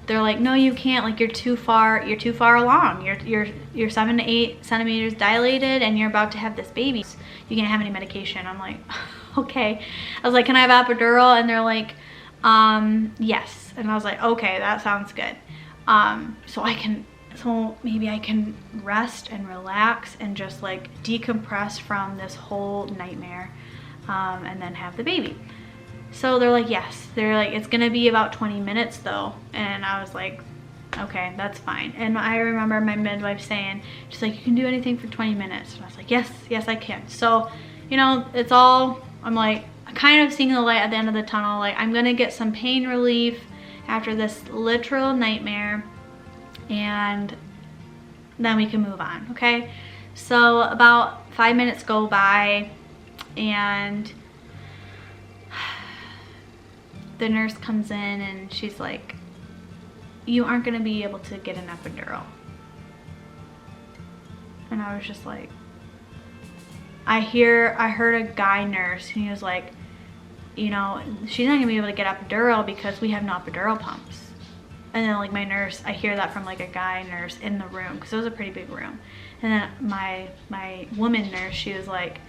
They're like, no, you can't, like you're too far along. You're 7 to 8 centimeters dilated and you're about to have this baby. You can't have any medication. I'm like, okay. I was like, can I have epidural? And they're like, yes. And I was like, okay, that sounds good. So maybe I can rest and relax and just like decompress from this whole nightmare, and then have the baby. So they're like, yes. They're like, it's gonna be about 20 minutes though. And I was like, okay, that's fine. And I remember my midwife saying, she's like, you can do anything for 20 minutes. And I was like, yes, I can. So, it's all, I'm like, kind of seeing the light at the end of the tunnel. Like, I'm gonna get some pain relief after this literal nightmare. and then we can move on, okay? So about 5 minutes go by, and the nurse comes in and she's like, you aren't gonna be able to get an epidural. And I was just like, I heard a guy nurse, and he was like, you know, she's not gonna be able to get epidural because we have no epidural pumps. And then like my nurse, I hear that from like a guy nurse in the room, because it was a pretty big room. And then my woman nurse, she was like,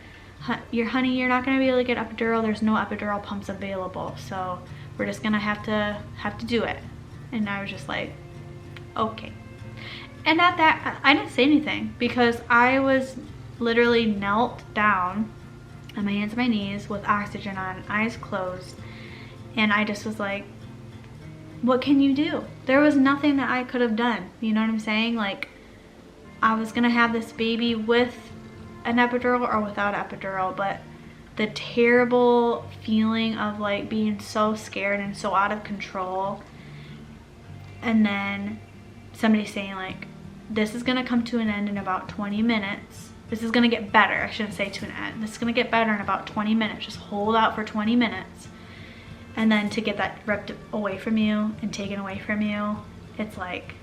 honey, you're not gonna be able to get epidural. There's no epidural pumps available, so we're just gonna have to do it. And I was just like, okay. And at that, I didn't say anything, because I was literally knelt down on my hands and my knees with oxygen on, eyes closed, and I just was like, what can you do? There was nothing that I could have done. You know what I'm saying? Like, I was gonna have this baby with an epidural or without epidural, but the terrible feeling of like being so scared and so out of control, and then somebody saying like, this is gonna come to an end in about 20 minutes. This is gonna get better. I shouldn't say to an end. This is gonna get better in about 20 minutes. Just hold out for 20 minutes. And then to get that ripped away from you and taken away from you, it's like,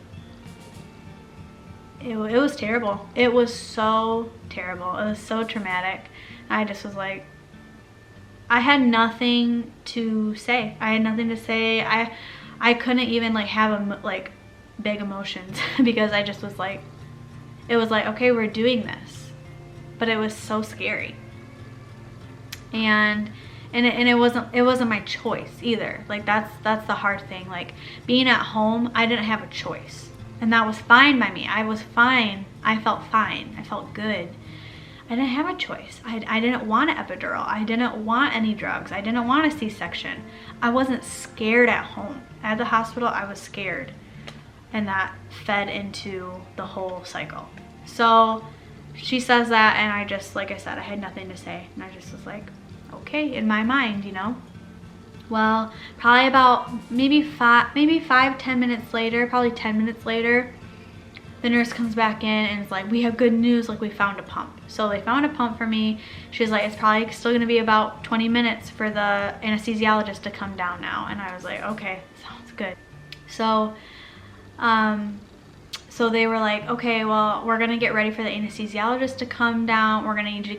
it was terrible. It was so terrible. It was so traumatic. I just was like, I had nothing to say. I had nothing to say. I couldn't even like have like big emotions because I just was like, it was like, okay, we're doing this. But it was so scary. And it wasn't my choice either. Like that's the hard thing. Like being at home, I didn't have a choice. And that was fine by me. I was fine. I felt fine. I felt good. I didn't have a choice. I didn't want an epidural. I didn't want any drugs. I didn't want a C-section. I wasn't scared at home. At the hospital, I was scared. And that fed into the whole cycle. So she says that, and I just, like I said, I had nothing to say. And I just was like, okay, in my mind, you know. Well, probably about maybe 5-10 minutes later, probably 10 minutes later, the nurse comes back in and is like, we have good news, like we found a pump. So they found a pump for me. She's like, it's probably still gonna be about 20 minutes for the anesthesiologist to come down now. And I was like, okay, sounds good. So so they were like, okay, well, we're gonna get ready for the anesthesiologist to come down. We're gonna need to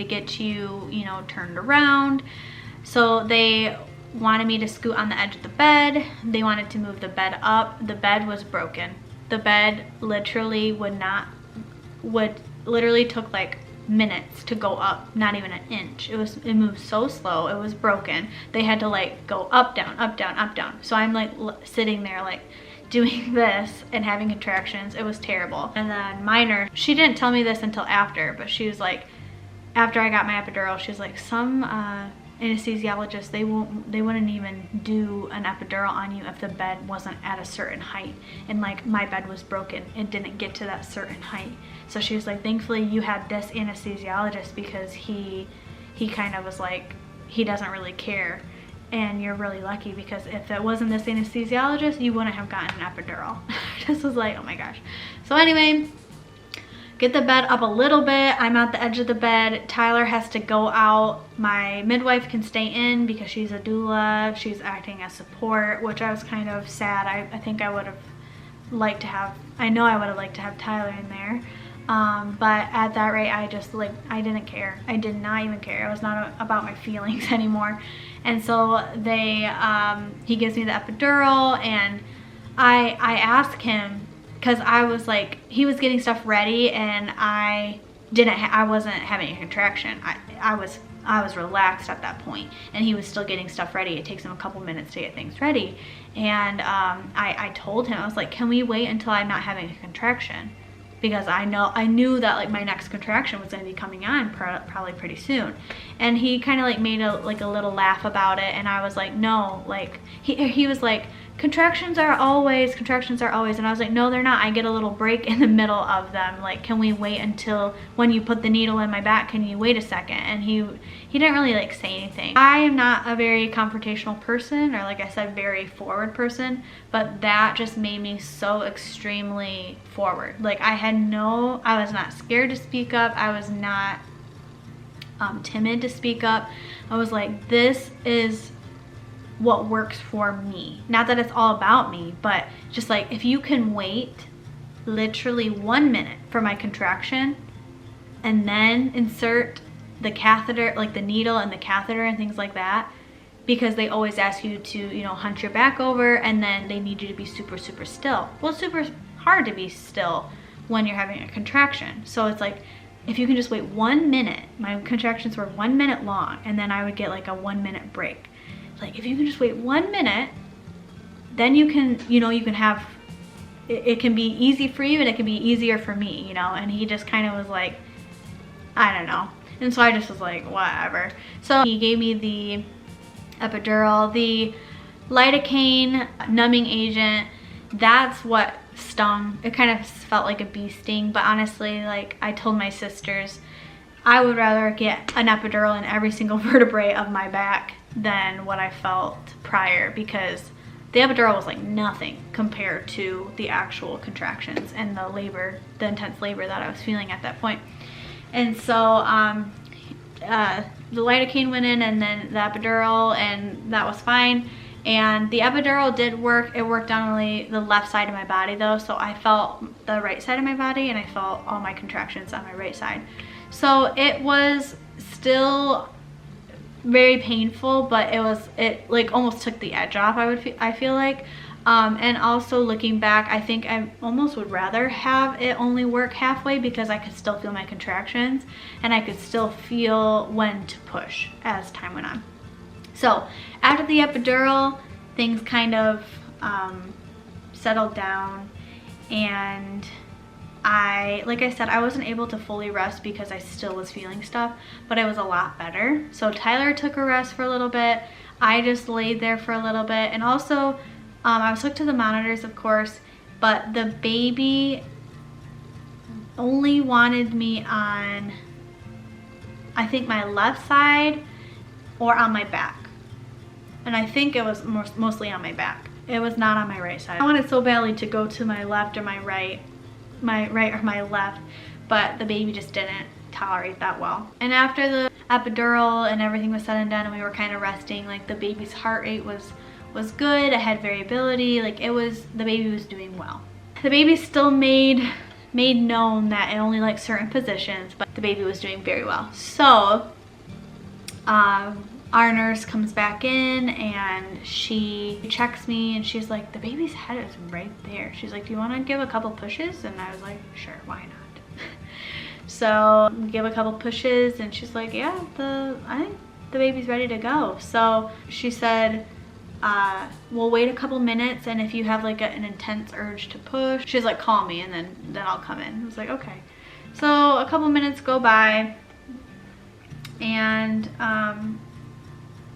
get you, you know, turned around. So they wanted me to scoot on the edge of the bed. They wanted to move the bed up. The bed was broken. The bed literally literally took like minutes to go up, not even an inch. It moved so slow. It was broken. They had to like go up, down, up, down, up, down. So I'm like sitting there like doing this and having contractions. It was terrible. And then my nurse, she didn't tell me this until after, but she was like, after I got my epidural, she was like, some anesthesiologists, they wouldn't even do an epidural on you if the bed wasn't at a certain height. And like my bed was broken, it didn't get to that certain height. So she was like, thankfully you had this anesthesiologist, because he kind of was like, he doesn't really care. And you're really lucky, because if it wasn't this anesthesiologist, you wouldn't have gotten an epidural. I just was like, oh my gosh. So anyway, get the bed up a little bit. I'm at the edge of the bed. Tyler has to go out. My midwife can stay in because she's a doula. She's acting as support, which I was kind of sad. I think I would have liked to have, I know I would have liked to have Tyler in there. But at that rate, I just like, I didn't care. I did not even care. It was not about my feelings anymore. And so he gives me the epidural, and I asked him, because I was like, he was getting stuff ready, and I wasn't having a contraction. I was relaxed at that point, and he was still getting stuff ready. It takes him a couple minutes to get things ready. And I told him, I was like, can we wait until I'm not having a contraction? Because I knew that like my next contraction was going to be coming on probably pretty soon. And he kind of like made a little laugh about it, and I was like, no, like he was like, contractions are always. And I was like, no, they're not. I get a little break in the middle of them. Like, can we wait until when you put the needle in my back, can you wait a second? And he didn't really like say anything. I am not a very confrontational person, or like I said, very forward person, but that just made me so extremely forward. Like, I was not scared to speak up. I was not timid to speak up. I was like, this is what works for me. Not that it's all about me, but just like, if you can wait literally 1 minute for my contraction and then insert the catheter, like the needle and the catheter and things like that, because they always ask you to, you know, hunch your back over, and then they need you to be super, super still. Well, it's super hard to be still when you're having a contraction. So it's like, if you can just wait 1 minute, my contractions were 1 minute long, and then I would get like a 1 minute break. Like, if you can just wait 1 minute, then you can, you know, you can have, it can be easy for you and it can be easier for me, you know? And he just kind of was like, I don't know. And so I just was like, whatever. So he gave me the epidural, the lidocaine numbing agent. That's what stung. It kind of felt like a bee sting, but honestly, like, I told my sisters, I would rather get an epidural in every single vertebrae of my back than what I felt prior, because the epidural was like nothing compared to the actual contractions and the labor, the intense labor that I was feeling at that point. And so the lidocaine went in, and then the epidural, and that was fine. And the epidural did work. It worked on only the left side of my body though, so I felt the right side of my body, and I felt all my contractions on my right side. So it was still very painful, but it like almost took the edge off, I feel like. And also looking back, I think I almost would rather have it only work halfway, because I could still feel my contractions and I could still feel when to push as time went on. So after the epidural, things kind of settled down, and like I said, I wasn't able to fully rest because I still was feeling stuff, but it was a lot better. So Tyler took a rest for a little bit. I just laid there for a little bit, and also I was hooked to the monitors, of course, but the baby only wanted me on, I think, my left side or on my back. And I think it was mostly on my back. It was not on my right side. I wanted so badly to go to my left or my right or my left, but the baby just didn't tolerate that well. And after the epidural and everything was said and done, and we were kind of resting, like, the baby's heart rate was good. It had variability. Like, the baby was doing well. The baby still made known that it only liked certain positions, but the baby was doing very well. So our nurse comes back in, and she checks me, and she's like, the baby's head is right there. She's like, do you want to give a couple pushes? And I was like, sure, why not? So we give a couple pushes, and she's like, yeah, I think the baby's ready to go. So she said, we'll wait a couple minutes, and if you have like an intense urge to push, she's like, call me, and then I'll come in. I was like, okay. So a couple minutes go by, and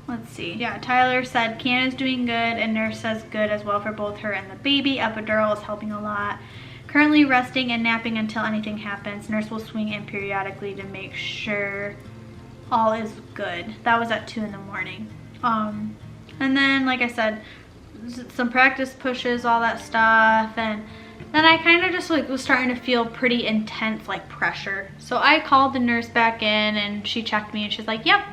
let's see. Yeah, Tyler said Kiana's doing good, and nurse says good as well for both her and the baby. Epidural is helping a lot. Currently resting and napping until anything happens. Nurse will swing in periodically to make sure all is good. That was at 2 in the morning. And then, like I said, some practice pushes, all that stuff, and then I kind of just like was starting to feel pretty intense, like, pressure. So I called the nurse back in, and she checked me, and she's like, yep.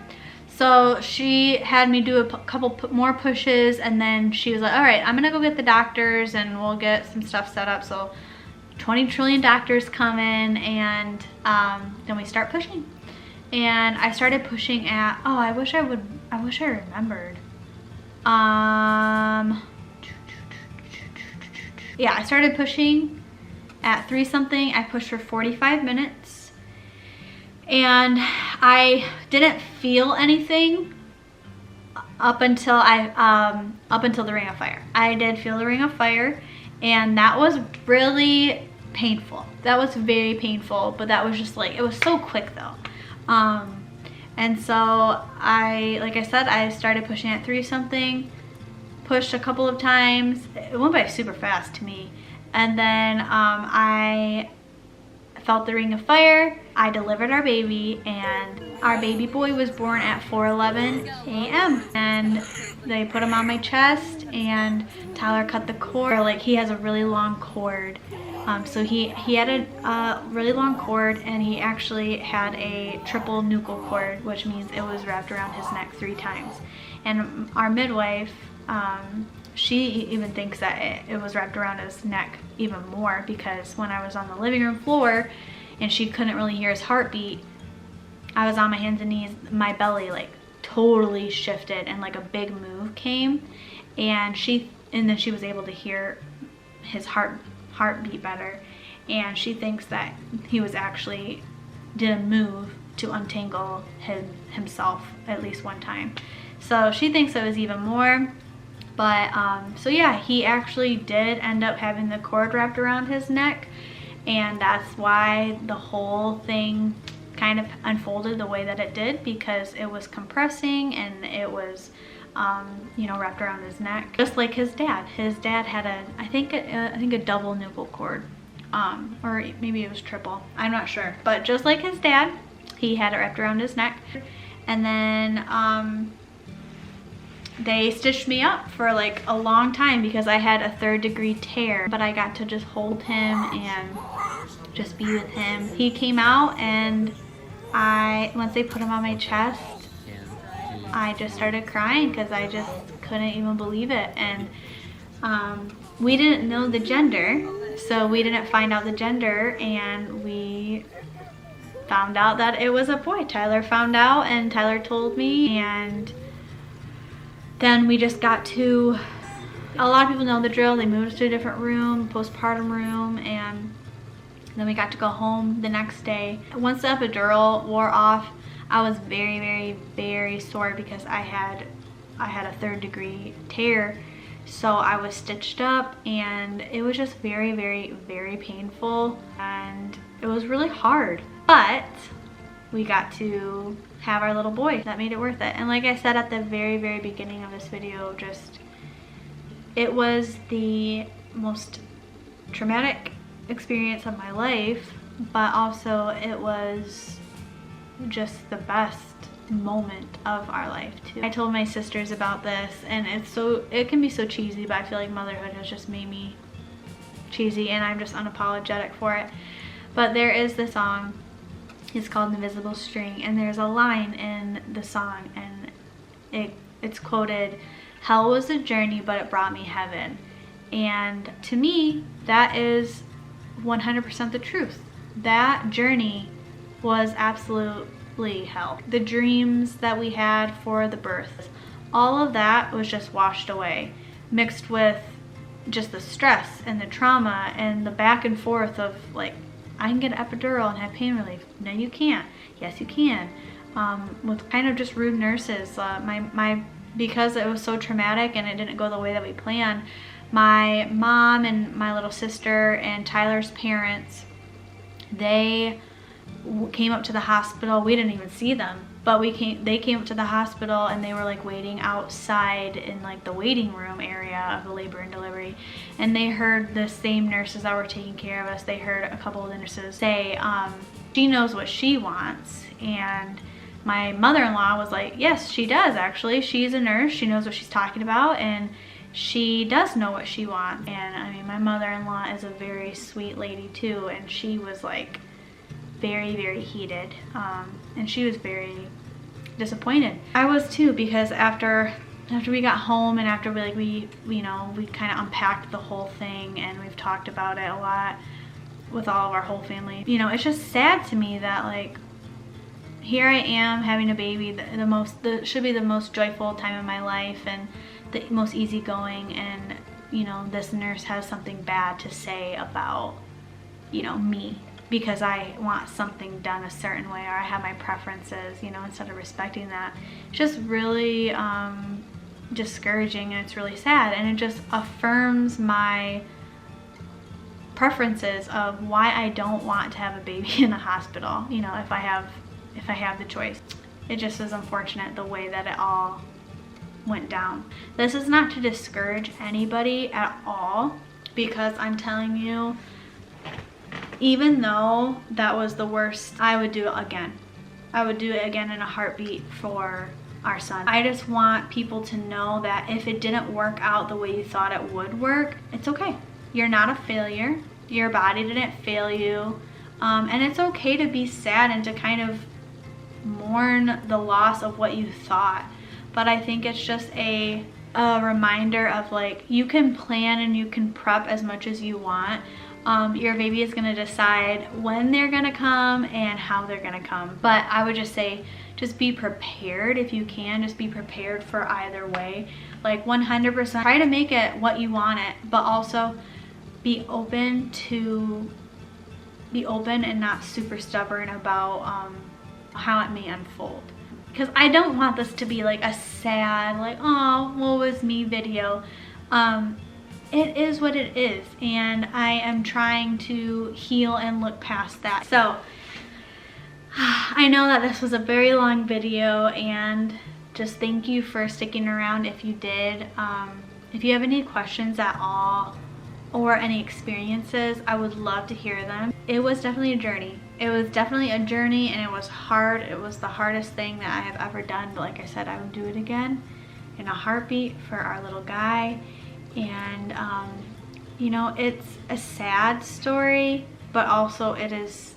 So she had me do a couple more pushes, and then she was like, all right, I'm gonna go get the doctors, and we'll get some stuff set up. So 20 trillion doctors come in, and then we start pushing. And I started pushing at, oh, I wish I remembered. Yeah, I started pushing at 3 something. I pushed for 45 minutes, and I didn't feel anything up until the ring of fire. I did feel the ring of fire, and that was really painful. That was very painful, but that was just like, it was so quick though. And so like I said, I started pushing at 3 something, pushed a couple of times. It went by super fast to me. And then I felt the ring of fire. I delivered our baby, and our baby boy was born at 4:11 a.m. and they put him on my chest, and Tyler cut the cord. Like, he has a really long cord, so he had a really long cord, and he actually had a triple Nuchal cord, which means it was wrapped around his neck 3 times. And our midwife, she even thinks that it was wrapped around his neck even more, because when I was on the living room floor and she couldn't really hear his heartbeat, I was on my hands and knees, my belly like totally shifted and like a big move came, and then she was able to hear his heartbeat better, and she thinks that he was actually did a move to untangle himself at least one time. So she thinks it was even more. But so yeah, he actually did end up having the cord wrapped around his neck, and that's why the whole thing kind of unfolded the way that it did, because it was compressing and it was you know, wrapped around his neck, just like his dad. His dad had I think a double Nuchal cord, or maybe it was triple, I'm not sure, but just like his dad, he had it wrapped around his neck. And then they stitched me up for like a long time because I had a 3rd-degree tear, but I got to just hold him and just be with him. He came out, and once they put him on my chest, I just started crying because I just couldn't even believe it. And we didn't know the gender, so we didn't find out the gender, and we found out that it was a boy. Tyler found out, and Tyler told me, and then we just got to, a lot of people know the drill, they moved us to a different room, postpartum room, and then we got to go home the next day. Once the epidural wore off, I was very, very, very sore because I had a 3rd-degree tear. So I was stitched up, and it was just very, very, very painful, and it was really hard. But we got to have our little boy. That made it worth it. And like I said at the very, very beginning of this video, it was the most traumatic experience of my life, but also it was just the best moment of our life too. I told my sisters about this, and it can be so cheesy, but I feel like motherhood has just made me cheesy, and I'm just unapologetic for it. But there is this song, it's called Invisible String, and there's a line in the song, and it's quoted, "Hell was a journey, but it brought me heaven." And to me, that is 100% the truth. That journey was absolutely hell. The dreams that we had for the birth, all of that was just washed away, mixed with just the stress and the trauma and the back and forth of like, I can get an epidural and have pain relief. No, you can't. Yes, you can. With kind of just rude nurses. Because it was so traumatic and it didn't go the way that we planned, my mom and my little sister and Tyler's parents, they came up to the hospital. We didn't even see them, but they came up to the hospital, and they were like waiting outside in like the waiting room area of the labor and delivery, and they heard the same nurses that were taking care of us, they heard a couple of the nurses say, she knows what she wants. And my mother-in-law was like, yes, she does actually. She's a nurse, she knows what she's talking about, and she does know what she wants. And I mean, my mother-in-law is a very sweet lady too, and she was like very, very heated, and she was very disappointed. I was too, because after we got home, and after we kind of unpacked the whole thing, and we've talked about it a lot with all of our whole family, you know, it's just sad to me that like, here I am having a baby, should be the most joyful time of my life and the most easygoing, and you know, this nurse has something bad to say about, you know, me, because I want something done a certain way, or I have my preferences, you know, instead of respecting that. It's just really discouraging, and it's really sad, and it just affirms my preferences of why I don't want to have a baby in a hospital, you know, if I have the choice. It just is unfortunate the way that it all went down. This is not to discourage anybody at all, because I'm telling you, even though that was the worst, I would do it again. I would do it again in a heartbeat for our son. I just want people to know that if it didn't work out the way you thought it would work, it's okay. You're not a failure. Your body didn't fail you. And it's okay to be sad and to kind of mourn the loss of what you thought. But I think it's just a reminder of, like, you can plan and you can prep as much as you want. Your baby is gonna decide when they're gonna come and how they're gonna come. But I would just say, just be prepared if you can. Just be prepared for either way. Like 100%, try to make it what you want it, but also be open and not super stubborn about how it may unfold. Because I don't want this to be like a sad, like, oh, woe is me video. It is what it is, and I am trying to heal and look past that. So I know that this was a very long video, and just thank you for sticking around if you did. If you have any questions at all or any experiences, I would love to hear them. It was definitely a journey. It was definitely a journey, and it was hard. It was the hardest thing that I have ever done, but like I said, I would do it again in a heartbeat for our little guy. And you know, it's a sad story, but also it is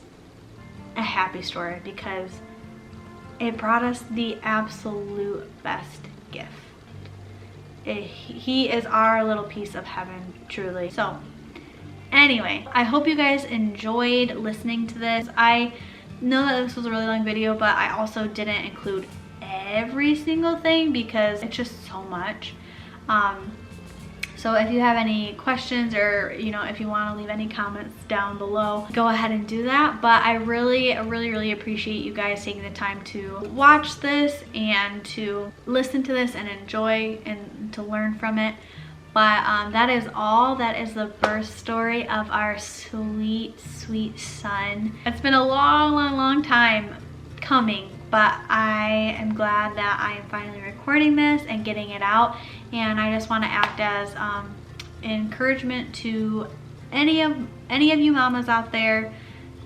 a happy story because it brought us the absolute best gift. He is our little piece of heaven, truly. So anyway, I hope you guys enjoyed listening to this. I know that this was a really long video, but I also didn't include every single thing because it's just so much. So if you have any questions, or you know, if you want to leave any comments down below, go ahead and do that. But I really appreciate you guys taking the time to watch this and to listen to this and enjoy and to learn from it. But that is all. That is the birth story of our sweet son. It's been a long time coming, but I am glad that I am finally recording this and getting it out. And I just want to act as encouragement to any of you mamas out there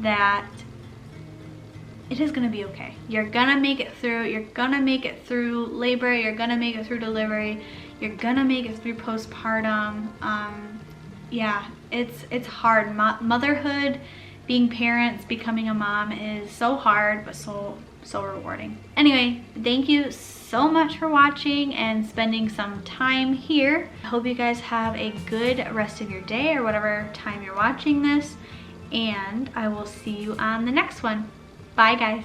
that it is gonna be okay. You're gonna make it through. You're gonna make it through labor. You're gonna make it through delivery. You're gonna make it through postpartum. Yeah, it's hard. Motherhood, being parents, becoming a mom is so hard, but so rewarding. Anyway, thank you so much for watching and spending some time here. I hope you guys have a good rest of your day or whatever time you're watching this, and I will see you on the next one. Bye guys.